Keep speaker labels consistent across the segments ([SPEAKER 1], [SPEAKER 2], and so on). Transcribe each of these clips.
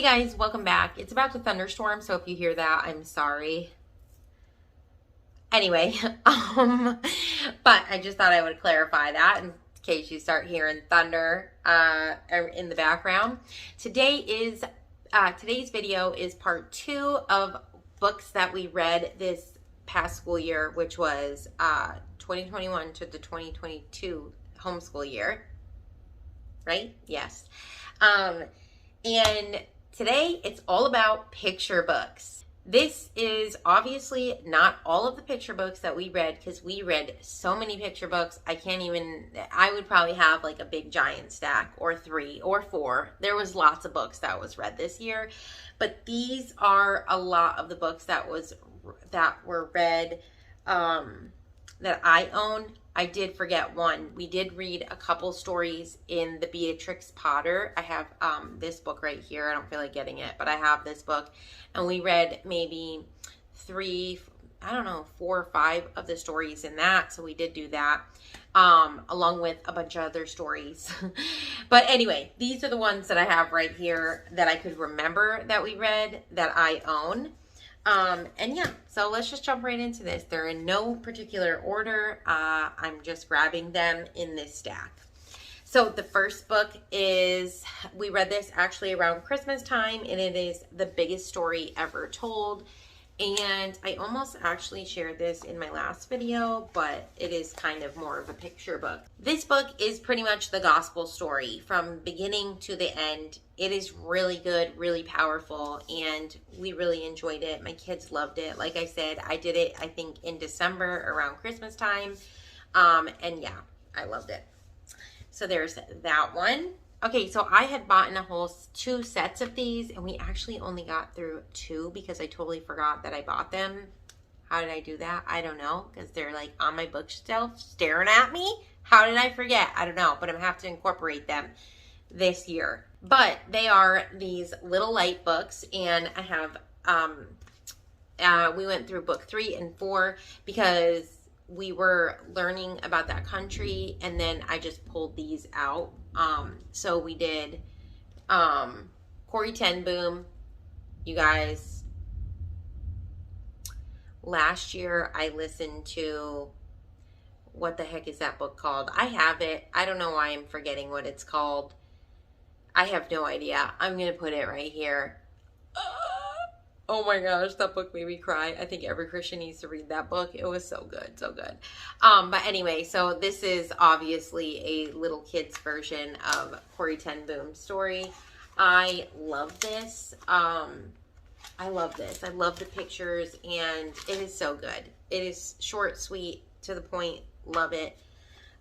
[SPEAKER 1] Hey guys, welcome back. It's about to thunderstorm, so if you hear that, I'm sorry. Anyway, but I just thought I would clarify that in case you start hearing thunder in the background. Today's video is part 2 of books that we read this past school year, which was 2021 to the 2022 homeschool year. Right? Yes. And today it's all about picture books. This is obviously not all of the picture books that we read, because we read so many picture books. I would probably have like a big giant stack, or 3 or 4. There was lots of books that was read this year, but these are a lot of the books that were read that I own. I did forget one. We did read a couple stories in the Beatrix Potter. I have this book right here. I don't feel like getting it, but I have this book. And we read maybe 4 or 5 of the stories in that. So we did do that, along with a bunch of other stories. But anyway, these are the ones that I have right here that I could remember that we read that I own. And yeah, so let's just jump right into this. They're in no particular order. I'm just grabbing them in this stack. So the first book is, we read this actually around Christmas time, and it is The Biggest Story Ever Told. And I almost actually shared this in my last video, but it is kind of more of a picture book. This book is pretty much the gospel story from beginning to the end. It is really good, really powerful, and we really enjoyed it. My kids loved it. Like I said, I did it, I think, in December around Christmas time. And yeah, I loved it. So there's that one. Okay, so I had bought a whole 2 sets of these, and we actually only got through 2 because I totally forgot that I bought them. How did I do that? I don't know, because they're like on my bookshelf staring at me. How did I forget? I don't know, but I'm going to have to incorporate them this year. But they are these little light books, and I have, we went through book 3 and 4 because we were learning about that country, and then I just pulled these out. So we did Corrie ten Boom. You guys, last year I listened to, what the heck is that book called? I have it. I don't know why I'm forgetting what it's called. I have no idea. I'm going to put it right here. Oh my gosh, that book made me cry. I think every Christian needs to read that book. It was so good, so good. But anyway, so this is obviously a little kid's version of Corrie ten Boom's story. I love this. I love this. I love the pictures, and it is so good. It is short, sweet, to the point. Love it.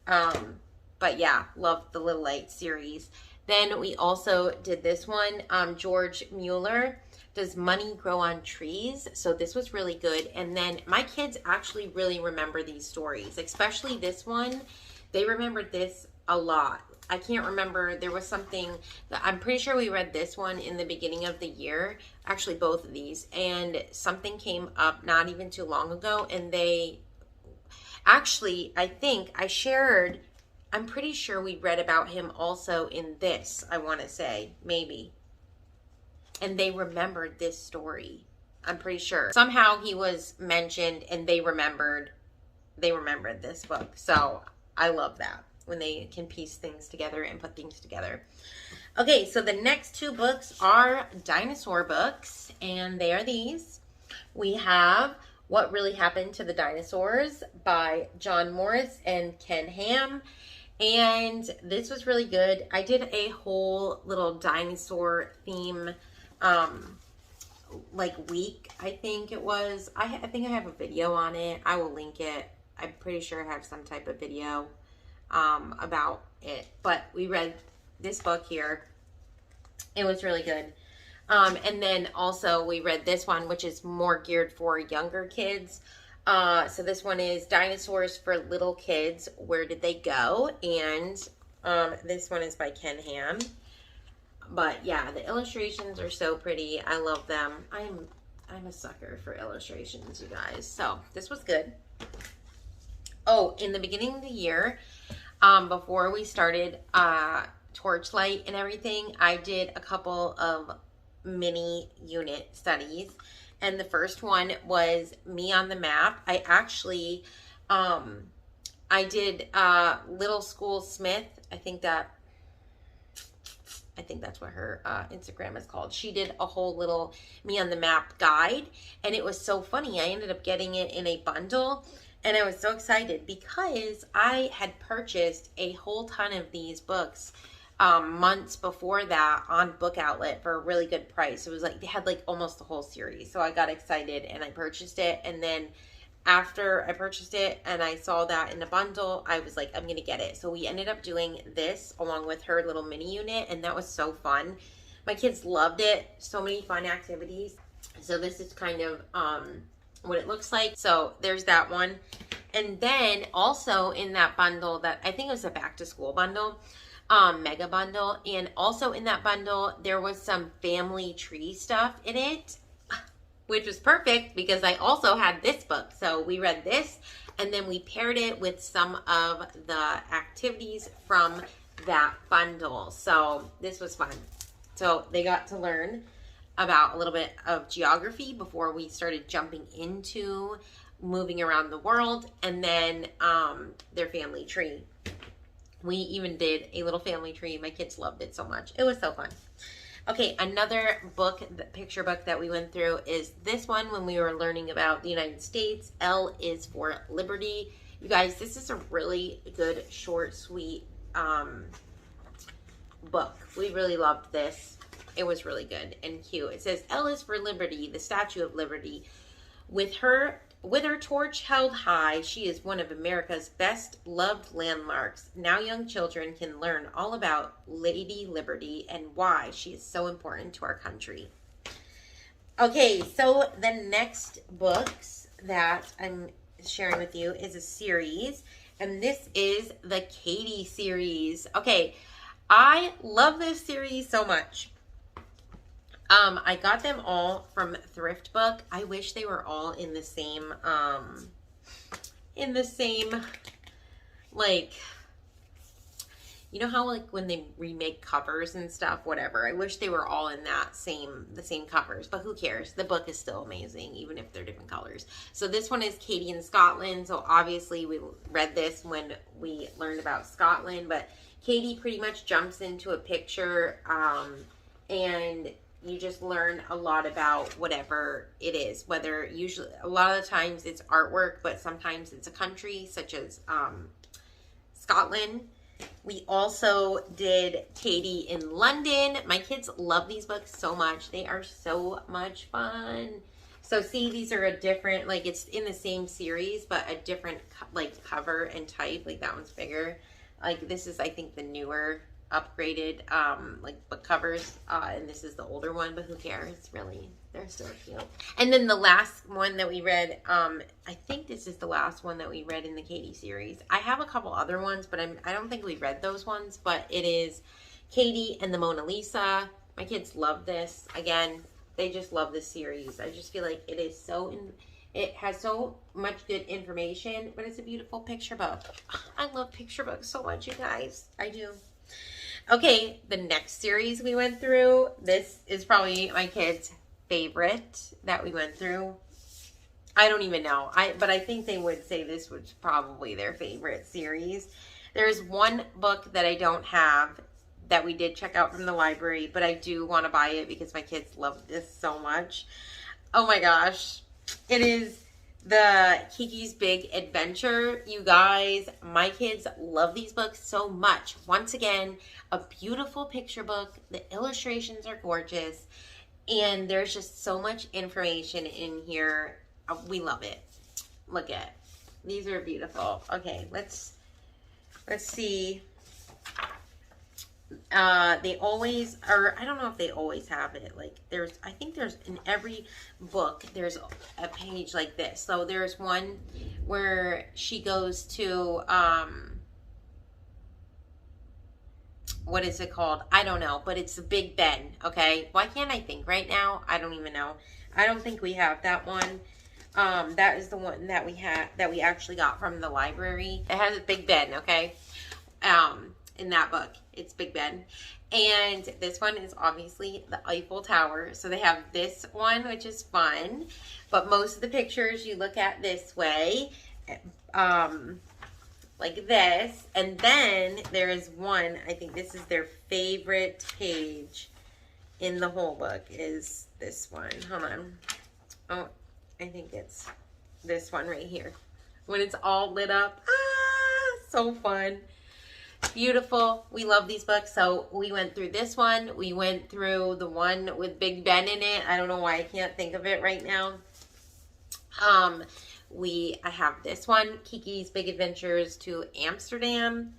[SPEAKER 1] But yeah, love the Little Light series. Then we also did this one, George Mueller, Does Money Grow on Trees? So this was really good. And then my kids actually really remember these stories, especially this one. They remembered this a lot. I can't remember. There was something that I'm pretty sure we read this one in the beginning of the year. Actually, both of these. And something came up not even too long ago. And they actually, I think I shared, I'm pretty sure we read about him also in this, I want to say, maybe. And they remembered this story. I'm pretty sure. Somehow he was mentioned, and they remembered this book. So I love that, when they can piece things together and put things together. Okay, so the next 2 books are dinosaur books, and they are these. We have What Really Happened to the Dinosaurs by John Morris and Ken Ham. And this was really good. I did a whole little dinosaur theme like week, I think it was. I think I have a video on it. I will link it. I'm pretty sure I have some type of video about it. But we read this book here. It was really good. And then also we read this one, which is more geared for younger kids. So this one is Dinosaurs for Little Kids, Where Did They Go? And this one is by Ken Ham. But yeah, the illustrations are so pretty. I love them. I'm a sucker for illustrations, you guys. So this was good. Oh, in the beginning of the year, before we started Torchlight and everything, I did a couple of mini unit studies. And the first one was Me on the Map. I actually, I did Little School Smith. I think that's what her Instagram is called. She did a whole little Me on the Map guide, and it was so funny. I ended up getting it in a bundle, and I was so excited because I had purchased a whole ton of these books months before that on Book Outlet for a really good price. It was like they had like almost the whole series, so I got excited and I purchased it. And then after I purchased it and I saw that in a bundle, I was like, I'm gonna get it. So we ended up doing this along with her little mini unit, and that was so fun. My kids loved it. So many fun activities. So this is kind of what it looks like. So there's that one. And then also in that bundle, that I think it was a back to school bundle, mega bundle, and also in that bundle there was some family tree stuff in it, which was perfect because I also had this book. So we read this and then we paired it with some of the activities from that bundle. So this was fun. So they got to learn about a little bit of geography before we started jumping into moving around the world, and then their family tree. We even did a little family tree. My kids loved it so much. It was so fun. Okay, another book, the picture book that we went through is this one when we were learning about the United States. L is for Liberty. You guys, this is a really good, short, sweet book. We really loved this. It was really good and cute. It says, L is for Liberty, the Statue of Liberty. With her torch held high, she is one of America's best loved landmarks. Now young children can learn all about Lady Liberty and why she is so important to our country. Okay, so the next books that I'm sharing with you is a series, and this is the Katie series. Okay, I love this series so much. I got them all from Thrift Book. I wish they were all in the same, like, you know how like when they remake covers and stuff, whatever. I wish they were all in the same covers, but who cares? The book is still amazing, even if they're different colors. So this one is Katie in Scotland. So obviously we read this when we learned about Scotland, but Katie pretty much jumps into a picture, and you just learn a lot about whatever it is, whether usually a lot of the times it's artwork, but sometimes it's a country such as Scotland. We also did Katie in London. My kids love these books so much. They are so much fun. So see, these are a different, like it's in the same series, but a different like cover and type. Like that one's bigger. Like this is, I think, the newer upgraded like book covers, and this is the older one, but who cares, really, they're so cute. And then the last one that we read, I think this is the last one that we read in the Katie series. I have a couple other ones, but I don't think we read those ones, but it is Katie and the Mona Lisa. My kids love this. Again, they just love this series. I just feel like it is it has so much good information, but it's a beautiful picture book. I love picture books so much, you guys. I do. Okay, the next series we went through, this is probably my kids' favorite that we went through. I don't even know, but I think they would say this was probably their favorite series. There's one book that I don't have that we did check out from the library, but I do want to buy it because my kids love this so much. Oh my gosh, it is the Kiki's Big Adventure. You guys, my kids love these books so much. Once again, a beautiful picture book. The illustrations are gorgeous, and there's just so much information in here. We love it. Look at, these are beautiful. Okay, let's see. They always, or I don't know if they always have it. Like I think there's in every book, there's a page like this. So there's one where she goes to, what is it called? I don't know, but it's the Big Ben. Okay. Why can't I think right now? I don't even know. I don't think we have that one. That is the one that we had, that we actually got from the library. It has a Big Ben. Okay. In that book, it's Big Ben. And this one is obviously the Eiffel Tower. So they have this one, which is fun. But most of the pictures you look at this way, like this. And then there is one, I think this is their favorite page in the whole book, is this one. Hold on. Oh, I think it's this one right here. When it's all lit up. Ah, so fun. Beautiful. We love these books. So we went through this one. We went through the one with Big Ben in it. I don't know why I can't think of it right now. I have this one, Kiki's Big Adventures to Amsterdam,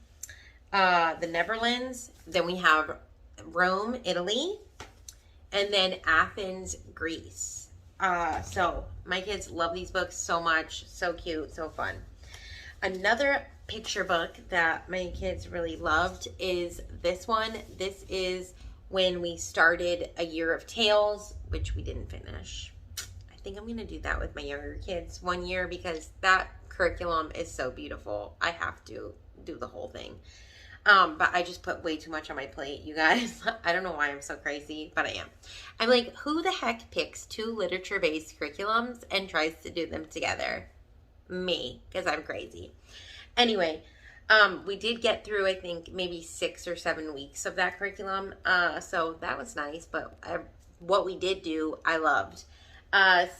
[SPEAKER 1] the Netherlands. Then we have Rome, Italy, and then Athens, Greece. So my kids love these books so much. So cute, so fun. Another picture book that my kids really loved is this one. This is when we started A Year of Tales, which we didn't finish. I think I'm going to do that with my younger kids one year because that curriculum is so beautiful. I have to do the whole thing. But I just put way too much on my plate, you guys. I don't know why I'm so crazy, but I am. I'm like, who the heck picks two literature-based curriculums and tries to do them together? Me, because I'm crazy. Anyway, we did get through, I think, maybe 6 or 7 weeks of that curriculum. So that was nice, but what we did do, I loved.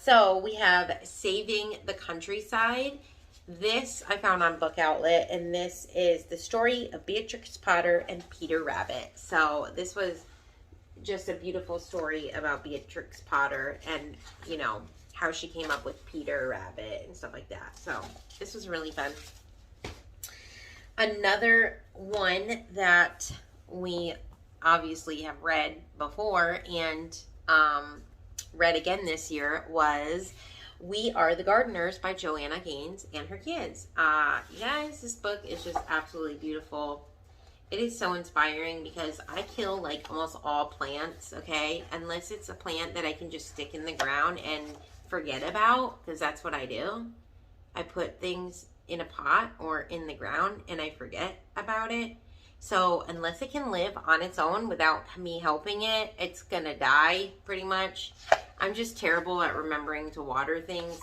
[SPEAKER 1] So we have Saving the Countryside. This I found on Book Outlet, and this is the story of Beatrix Potter and Peter Rabbit. So this was just a beautiful story about Beatrix Potter and, you know, how she came up with Peter Rabbit and stuff like that. So this was really fun. Another one that we obviously have read before and read again this year was We Are the Gardeners by Joanna Gaines and her kids. You guys, this book is just absolutely beautiful. It is so inspiring because I kill like almost all plants, okay? Unless it's a plant that I can just stick in the ground and forget about, because that's what I do. I put things in a pot or in the ground and I forget about it. So unless it can live on its own without me helping it, it's gonna die pretty much. I'm just terrible at remembering to water things.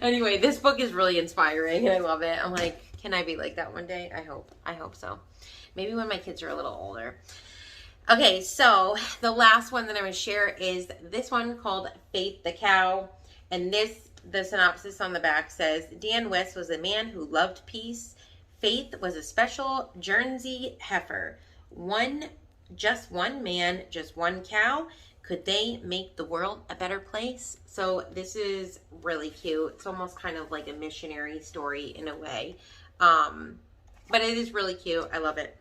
[SPEAKER 1] Anyway, this book is really inspiring and I love it. I'm like, can I be like that one day? I hope so. Maybe when my kids are a little older. Okay, so the last one that I'm going to share is this one called Faith the Cow. And the synopsis on the back says, Dan West was a man who loved peace. Faith was a special Guernsey heifer. Just one man, just one cow. Could they make the world a better place? So this is really cute. It's almost kind of like a missionary story in a way. But it is really cute. I love it.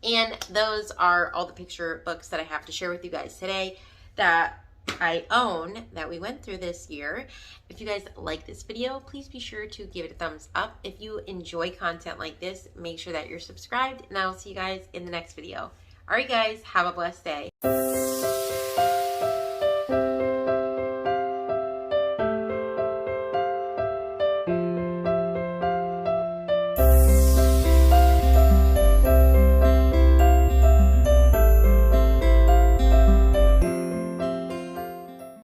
[SPEAKER 1] And those are all the picture books that I have to share with you guys today that I own, that we went through this year. If you guys like this video, please be sure to give it a thumbs up. If you enjoy content like this, make sure that you're subscribed, and I will see you guys in the next video. All right, guys, have a blessed day.